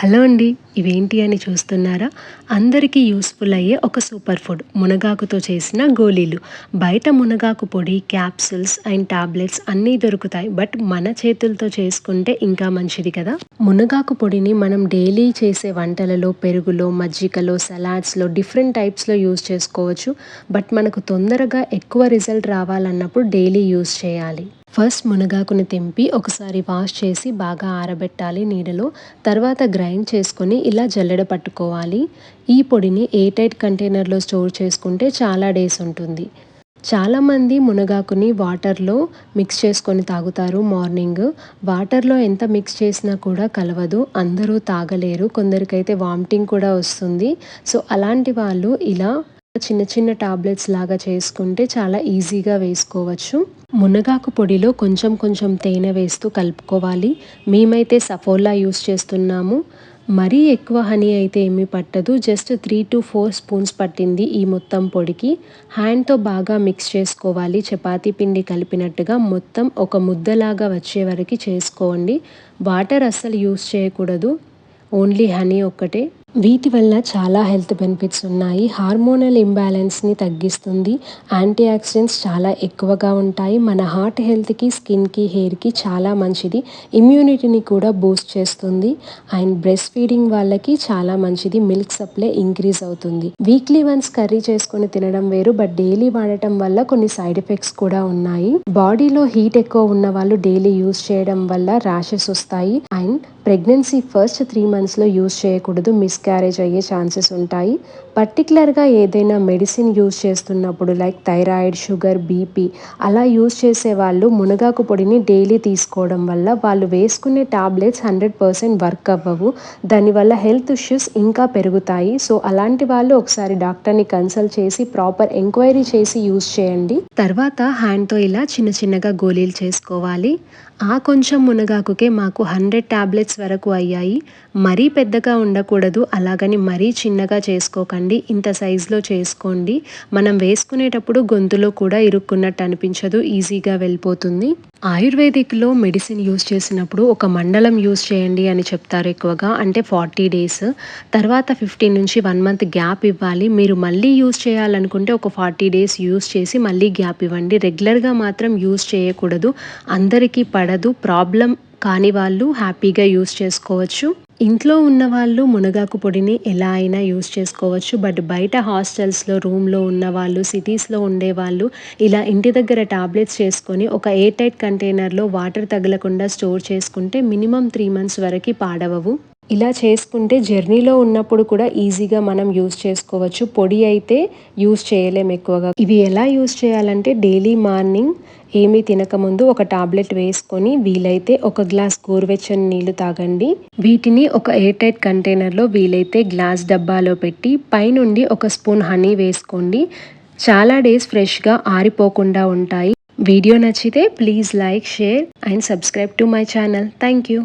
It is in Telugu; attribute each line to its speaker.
Speaker 1: హలో అండి, ఇవేంటి అని చూస్తున్నారా? అందరికీ యూస్ఫుల్ అయ్యే ఒక సూపర్ ఫుడ్ మునగాకుతో చేసిన గోళీలు. బయట మునగాకు పొడి, క్యాప్సూల్స్ అండ్ టాబ్లెట్స్ అన్నీ దొరుకుతాయి. బట్ మన చేతులతో చేసుకుంటే ఇంకా మంచిది కదా. మునగాకు పొడిని మనం డైలీ చేసే వంటలలో, పెరుగులో, మజ్జిగలో, సలాడ్స్లో డిఫరెంట్ టైప్స్లో యూస్ చేసుకోవచ్చు. బట్ మనకు తొందరగా ఎక్కువ రిజల్ట్ రావాలన్నప్పుడు డైలీ యూస్ చేయాలి. ఫస్ట్ మునగాకుని తెంపి ఒకసారి వాష్ చేసి బాగా ఆరబెట్టాలి నీడలో. తర్వాత గ్రైండ్ చేసుకొని ఇలా జల్లెడ పట్టుకోవాలి. ఈ పొడిని ఎయిర్ టైట్ కంటైనర్లో స్టోర్ చేసుకుంటే చాలా డేస్ ఉంటుంది. చాలామంది మునగాకుని వాటర్లో మిక్స్ చేసుకొని తాగుతారు మార్నింగ్. వాటర్లో ఎంత మిక్స్ చేసినా కూడా కలవదు, అందరూ తాగలేరు, కొందరికైతే వామిటింగ్ కూడా వస్తుంది. సో అలాంటి వాళ్ళు ఇలా చిన్న చిన్న టాబ్లెట్స్ లాగా చేసుకుంటే చాలా ఈజీగా వేసుకోవచ్చు. మునగాకు పొడిలో కొంచెం కొంచెం తేనె వేస్తూ కలుపుకోవాలి. మేమైతే సఫోలా యూస్ చేస్తున్నాము. మరీ ఎక్కువ హనీ అయితే ఏమీ పట్టదు, జస్ట్ 3 to 4 స్పూన్స్ పట్టింది ఈ మొత్తం పొడికి. హ్యాండ్తో బాగా మిక్స్ చేసుకోవాలి. చపాతీ పిండి కలిపినట్టుగా మొత్తం ఒక ముద్దలాగా వచ్చే వరకు చేసుకోండి. వాటర్ అస్సలు యూస్ చేయకూడదు, ఓన్లీ హనీ ఒక్కటే. వీటి వల్ల చాలా హెల్త్ బెనిఫిట్స్ ఉన్నాయి. హార్మోనల్ ఇంబ్యాలెన్స్ని తగ్గిస్తుంది. యాంటీ ఆక్సిడెంట్స్ చాలా ఎక్కువగా ఉంటాయి. మన హార్ట్ హెల్త్కి, స్కిన్కి, హెయిర్కి చాలా మంచిది. ఇమ్యూనిటీని కూడా బూస్ట్ చేస్తుంది. అండ్ బ్రెస్ట్ ఫీడింగ్ వాళ్ళకి చాలా మంచిది. మిల్క్ సప్లై ఇంక్రీజ్ అవుతుంది. వీక్లీ వన్స్ కర్రీ చేసుకొని తినడం వేరు, బట్ డైలీ వాడటం వల్ల కొన్ని సైడ్ ఎఫెక్ట్స్ కూడా ఉన్నాయి. బాడీలో హీట్ ఎక్కువ ఉన్న వాళ్ళు డైలీ యూస్ చేయడం వల్ల ర్యాషెస్ వస్తాయి. అండ్ ప్రెగ్నెన్సీ ఫస్ట్ 3 monthsలో యూస్ చేయకూడదు, మిస్క్యారేజ్ అయ్యే ఛాన్సెస్ ఉంటాయి. పర్టికులర్గా ఏదైనా మెడిసిన్ యూస్ చేస్తున్నప్పుడు లైక్ థైరాయిడ్, షుగర్, బీపీ అలా యూస్ చేసే వాళ్ళు మునగాకు పొడిని డైలీ తీసుకోవడం వల్ల వాళ్ళు వేసుకునే టాబ్లెట్స్ 100% వర్క్ అవ్వవు. దానివల్ల హెల్త్ ఇష్యూస్ ఇంకా పెరుగుతాయి. సో అలాంటి వాళ్ళు ఒకసారి డాక్టర్ని కన్సల్ట్ చేసి ప్రాపర్ ఎంక్వైరీ చేసి యూస్ చేయండి. తర్వాత హ్యాండ్తో ఇలా చిన్న చిన్నగా గోళీలు చేసుకోవాలి. ఆ కొంచెం మునగాకుకే మాకు 100 టాబ్లెట్స్ వరకు అయ్యాయి. మరీ పెద్దగా ఉండకూడదు, అలాగని మరీ చిన్నగా చేసుకోకండి. ఇంత సైజులో చేసుకోండి. మనం వేసుకునేటప్పుడు గొంతులో కూడా ఇరుక్కున్నట్టు అనిపించదు, ఈజీగా వెళ్ళిపోతుంది. ఆయుర్వేదిక్లో మెడిసిన్ యూస్ చేసినప్పుడు ఒక మండలం యూస్ చేయండి అని చెప్తారు ఎక్కువగా, అంటే 40 days. తర్వాత 15 నుంచి 1 month గ్యాప్ ఇవ్వాలి. మీరు మళ్ళీ యూస్ చేయాలనుకుంటే ఒక 40 days యూస్ చేసి మళ్ళీ గ్యాప్ ఇవ్వండి. రెగ్యులర్గా మాత్రం యూస్ చేయకూడదు, అందరికీ పడదు. ప్రాబ్లం కాని వాళ్ళు హ్యాపీగా యూస్ చేసుకోవచ్చు. ఇంట్లో ఉన్న వాళ్ళు మునగాకు పొడిని ఎలా అయినా యూస్ చేసుకోవచ్చు. బట్ బయట హాస్టల్స్లో, రూమ్లో ఉన్నవాళ్ళు, సిటీస్లో ఉండేవాళ్ళు ఇలా ఇంటి దగ్గర టాబ్లెట్స్ చేసుకొని ఒక ఎయిర్ టైట్ కంటైనర్లో వాటర్ తగలకుండా స్టోర్ చేసుకుంటే మినిమం 3 months వరకు పాడవవు. ఇలా చేసుకుంటే జర్నీలో ఉన్నప్పుడు కూడా ఈజీగా మనం యూస్ చేసుకోవచ్చు. పొడి అయితే యూస్ చేయలేం ఎక్కువగా. ఇవి ఎలా యూస్ చేయాలంటే డైలీ మార్నింగ్ ఏమీ తినకముందు ఒక టాబ్లెట్ వేసుకొని వీలైతే ఒక గ్లాస్ గోరువెచ్చని నీళ్లు తాగండి. వీటిని ఒక ఎయిర్ టైట్ కంటైనర్లో వీలైతే గ్లాస్ డబ్బాలో పెట్టి పైనుండి ఒక స్పూన్ హనీ వేసుకోండి. చాలా డేస్ ఫ్రెష్గా ఆరిపోకుండా ఉంటాయి. వీడియో నచ్చితే please like, share and subscribe to my channel. Thank you.